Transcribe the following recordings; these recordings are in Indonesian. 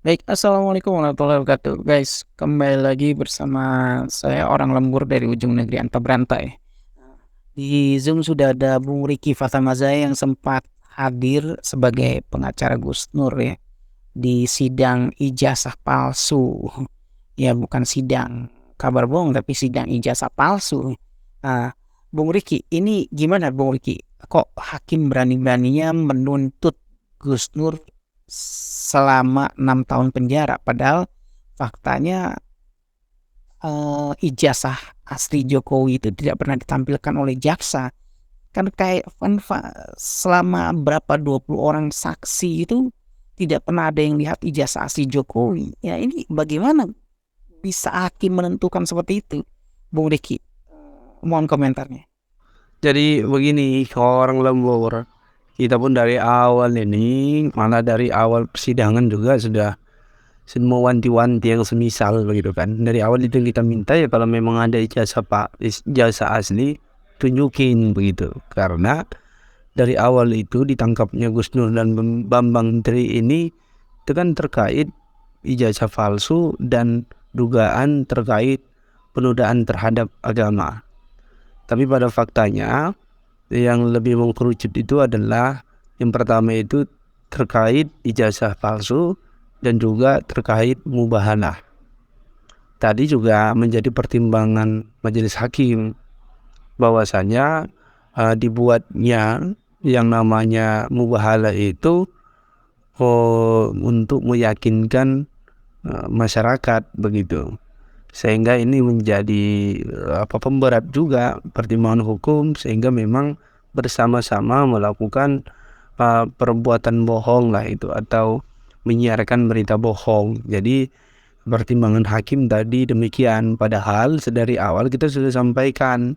Baik, assalamualaikum warahmatullahi wabarakatuh, guys. Kembali lagi bersama saya orang lembur dari ujung negeri antah berantai. Di Zoom sudah ada Bung Riki Fatamazai yang sempat hadir sebagai pengacara Gus Nur ya di sidang ijazah palsu. Ya bukan sidang kabar bohong tapi sidang ijazah palsu. Nah, Bung Riki, ini gimana Bung Riki? Kok hakim berani-beraninya menuntut Gus Nur selama 6 tahun penjara, padahal faktanya, ijazah asli Jokowi itu tidak pernah ditampilkan oleh jaksa. Kan kayak selama berapa 20 orang saksi itu tidak pernah ada yang lihat ijazah asli Jokowi. Ya ini bagaimana bisa hakim menentukan seperti itu? Bung Riki, mohon komentarnya. Jadi begini, kalau orang lembur, kita pun dari awal ini, malah dari awal persidangan juga sudah mewanti-wanti yang semisal begitu kan. Dari awal itu kita minta ya kalau memang ada ijazah asli, tunjukin begitu. Karena dari awal itu ditangkapnya Gus Nur dan Bambang Tri ini itu kan terkait ijazah palsu dan dugaan terkait penodaan terhadap agama. Tapi pada faktanya yang lebih mengkerucut itu adalah yang pertama itu terkait ijazah palsu dan juga terkait mubahalah. Tadi juga menjadi pertimbangan majelis hakim bahwasanya dibuatnya yang namanya mubahalah itu untuk meyakinkan masyarakat begitu. Sehingga ini menjadi pemberat juga pertimbangan hukum, sehingga memang bersama-sama melakukan perbuatan bohong lah itu, atau menyiarkan berita bohong. Jadi pertimbangan hakim tadi demikian, padahal sedari awal kita sudah sampaikan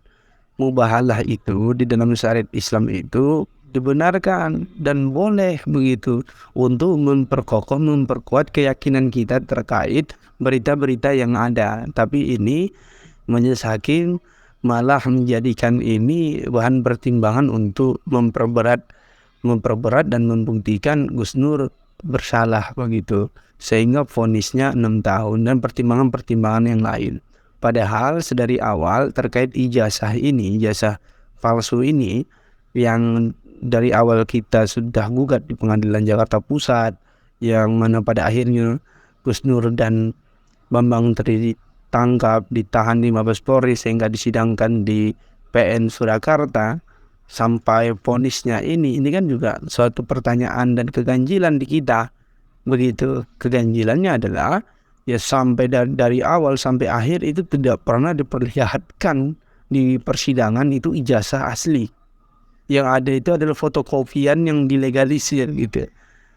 mubahalah itu di dalam syariat Islam itu dibenarkan dan boleh begitu untuk memperkuat keyakinan kita terkait berita-berita yang ada. Tapi ini majelis hakim malah menjadikan ini bahan pertimbangan untuk memperberat dan membuktikan Gus Nur bersalah begitu, sehingga vonisnya 6 tahun dan pertimbangan-pertimbangan yang lain. Padahal sedari awal terkait ijazah ini, ijazah palsu ini, yang dari awal kita sudah gugat di Pengadilan Jakarta Pusat, yang mana pada akhirnya Gus Nur dan Bambang Tri ditangkap, ditahan di Mabes Polri sehingga disidangkan di PN Surakarta sampai vonisnya ini kan juga suatu pertanyaan dan keganjilan di kita. Begitu, keganjilannya adalah ya sampai dari awal sampai akhir itu tidak pernah diperlihatkan di persidangan itu ijazah asli. Yang ada itu adalah fotokopian yang dilegalisir gitu.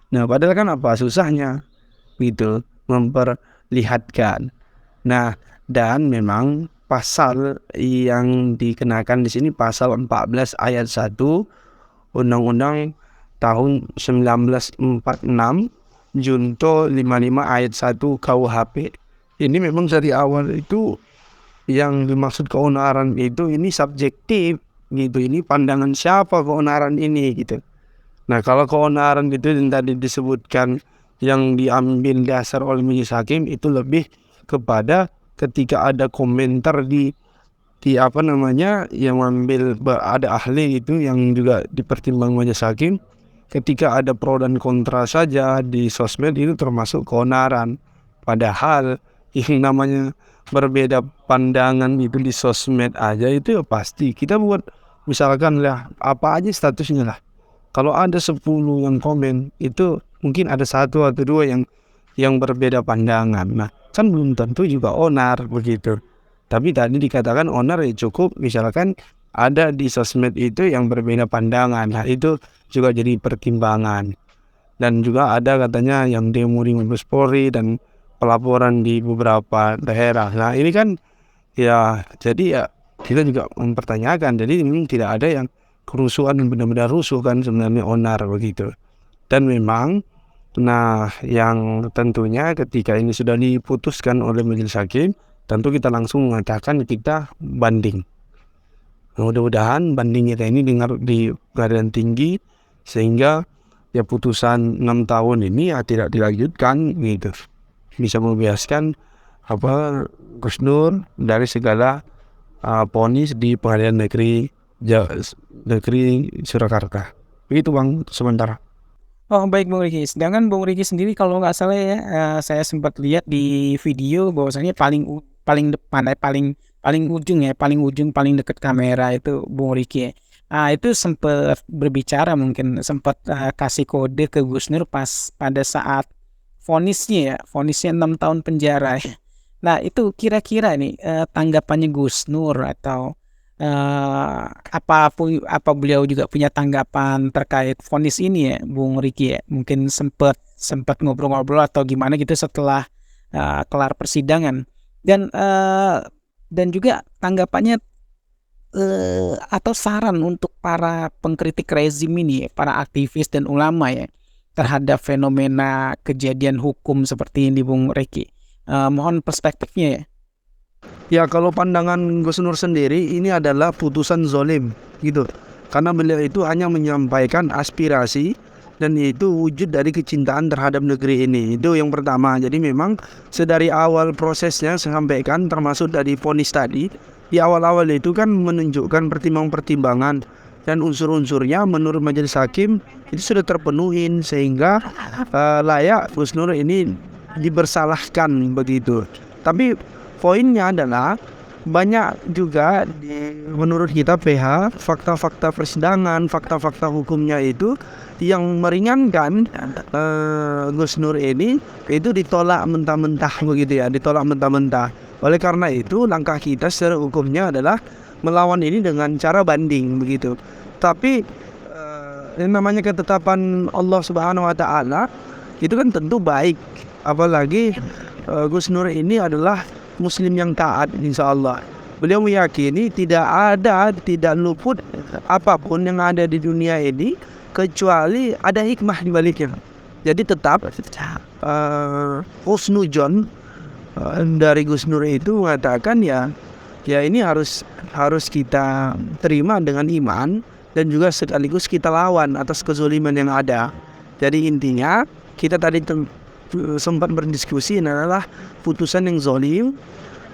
Nah, padahal kan apa susahnya gitu memperlihatkan. Nah, dan memang pasal yang dikenakan di sini pasal 14 ayat 1 Undang-Undang tahun 1946 Junto 55 ayat 1 KUHP. Ini memang dari awal itu yang dimaksud keonaran itu ini subjektif gitu. Ini pandangan siapa keonaran ini gitu. Nah, kalau keonaran itu yang tadi disebutkan yang diambil dasar oleh majelis hakim itu lebih kepada ketika ada komentar di apa namanya yang ambil ada ahli itu yang juga dipertimbangkan majelis hakim, ketika ada pro dan kontra saja di sosmed itu termasuk keonaran. Padahal yang namanya berbeda pandangan itu di sosmed aja itu ya pasti kita buat, misalkan lah apa aja statusnya lah. Kalau ada 10 yang komen itu mungkin ada satu atau dua yang berbeda pandangan. Nah, kan belum tentu juga onar begitu. Tapi tadi dikatakan onar ya cukup misalkan ada di sosmed itu yang berbeda pandangan. Nah, itu juga jadi pertimbangan. Dan juga ada katanya yang demo di Mabes Polri dan pelaporan di beberapa daerah. Nah, ini kan ya jadi ya kita juga mempertanyakan. Jadi memang tidak ada yang kerusuhan yang benar-benar rusuh kan sebenarnya onar begitu. Dan memang nah yang tentunya ketika ini sudah diputuskan oleh majelis hakim, tentu kita langsung mengatakan kita banding. Mudah-mudahan banding kita ini dengar di pengadilan tinggi sehingga ya putusan 6 tahun ini ya tidak dilanjutkan gitu, bisa membebaskan Gus Nur dari segala vonis di Pengadilan Negeri Surakarta. Begitu Bang sementara. Oh baik Bung Riki, sedangkan Bung Riki sendiri kalau nggak salah ya, saya sempat lihat di video bahwasanya paling depan, paling ujung ya, paling dekat kamera itu Bung Riki ya. Itu sempat berbicara, mungkin sempat kasih kode ke Gus Nur pas pada saat vonisnya 6 tahun penjara ya. Nah itu kira-kira nih tanggapannya Gus Nur atau apa beliau juga punya tanggapan terkait vonis ini ya Bung Riki ya, mungkin sempat ngobrol-ngobrol atau gimana gitu setelah kelar persidangan, dan juga tanggapannya atau saran untuk para pengkritik rezim ini, para aktivis dan ulama ya, terhadap fenomena kejadian hukum seperti ini Bung Riki. Mohon perspektifnya ya. Ya kalau pandangan Gus Nur sendiri ini adalah putusan zolim gitu. Karena beliau itu hanya menyampaikan aspirasi dan itu wujud dari kecintaan terhadap negeri ini. Itu yang pertama. Jadi memang sedari awal prosesnya saya sampaikan, termasuk dari vonis tadi, di awal-awal itu kan menunjukkan pertimbangan-pertimbangan dan unsur-unsurnya menurut majelis hakim itu sudah terpenuhi sehingga layak Gus Nur ini dibersalahkan begitu. Tapi poinnya adalah banyak juga menurut kita PH fakta-fakta persidangan, fakta-fakta hukumnya itu yang meringankan Gus Nur ini itu ditolak mentah-mentah begitu ya, ditolak mentah-mentah. Oleh karena itu langkah kita secara hukumnya adalah melawan ini dengan cara banding begitu. Tapi yang namanya ketetapan Allah Subhanahu wa taala itu kan tentu baik, apalagi Gus Nur ini adalah Muslim yang taat, insya Allah. Beliau meyakini tidak luput apapun yang ada di dunia ini kecuali ada hikmah di baliknya. Jadi tetap husnujon dari Gus Nur itu mengatakan ya ini harus kita terima dengan iman dan juga sekaligus kita lawan atas kezaliman yang ada. Jadi intinya kita tadi sempat berdiskusi adalah putusan yang zalim,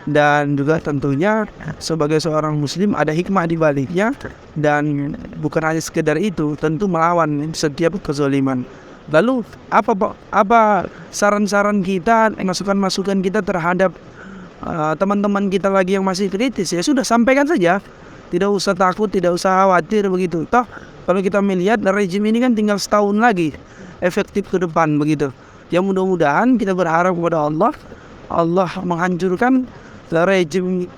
dan juga tentunya sebagai seorang muslim ada hikmah di baliknya, dan bukan hanya sekedar itu, tentu melawan setiap kezaliman. Lalu apa saran-saran kita, masukan-masukan kita terhadap teman-teman kita lagi yang masih kritis? Ya sudah, sampaikan saja, tidak usah takut, tidak usah khawatir begitu. Toh kalau kita melihat rejim ini kan tinggal setahun lagi efektif ke depan begitu. Ya mudah-mudahan kita berharap kepada Allah menghancurkan rejim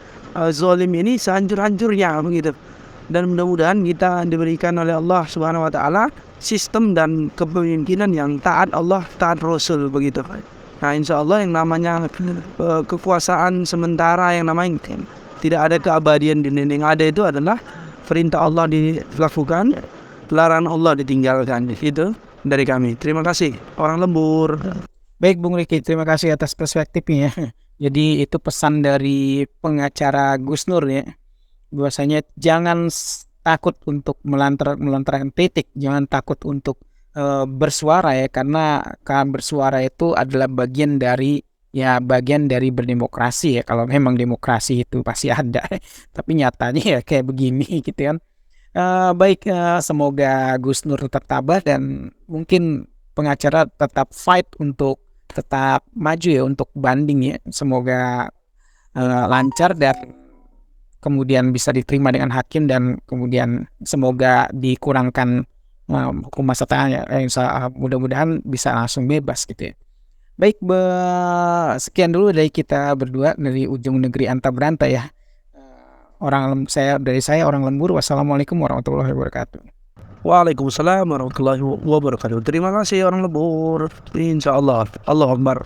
zalim ini sehancur-hancurnya begitu. Dan mudah-mudahan kita diberikan oleh Allah Subhanahu wa taala sistem dan kepemimpinan yang taat Allah, taat Rasul begitu. Nah, insya Allah yang namanya kekuasaan sementara, yang namanya tidak ada keabadian di dunia, yang ada itu adalah perintah Allah dilakukan, larangan Allah ditinggalkan. Itu dari kami. Terima kasih orang Lembur. Baik Bung Riki, terima kasih atas perspektifnya ya. Jadi itu pesan dari pengacara Gus Nur ya, bahwasanya jangan takut untuk melontarkan kritik, jangan takut untuk bersuara ya, karena bersuara itu adalah bagian dari berdemokrasi ya, kalau memang demokrasi itu pasti ada. Tapi nyatanya ya kayak begini gitu kan. Semoga Gus Nur tetap tabah dan mungkin pengacara tetap fight untuk tetap maju ya, untuk banding ya. Semoga lancar dan kemudian bisa diterima dengan hakim, dan kemudian semoga dikurangkan hukum masa tahannya. Mudah-mudahan bisa langsung bebas gitu ya. Baik, sekian dulu dari kita berdua dari Ujung Negeri Anta Beranta ya. Dari saya orang Lembur. Wassalamualaikum warahmatullahi wabarakatuh. Waalaikumsalam warahmatullahi wabarakatuh. Terima kasih orang Lembur. Insya Allah. Allahu Akbar.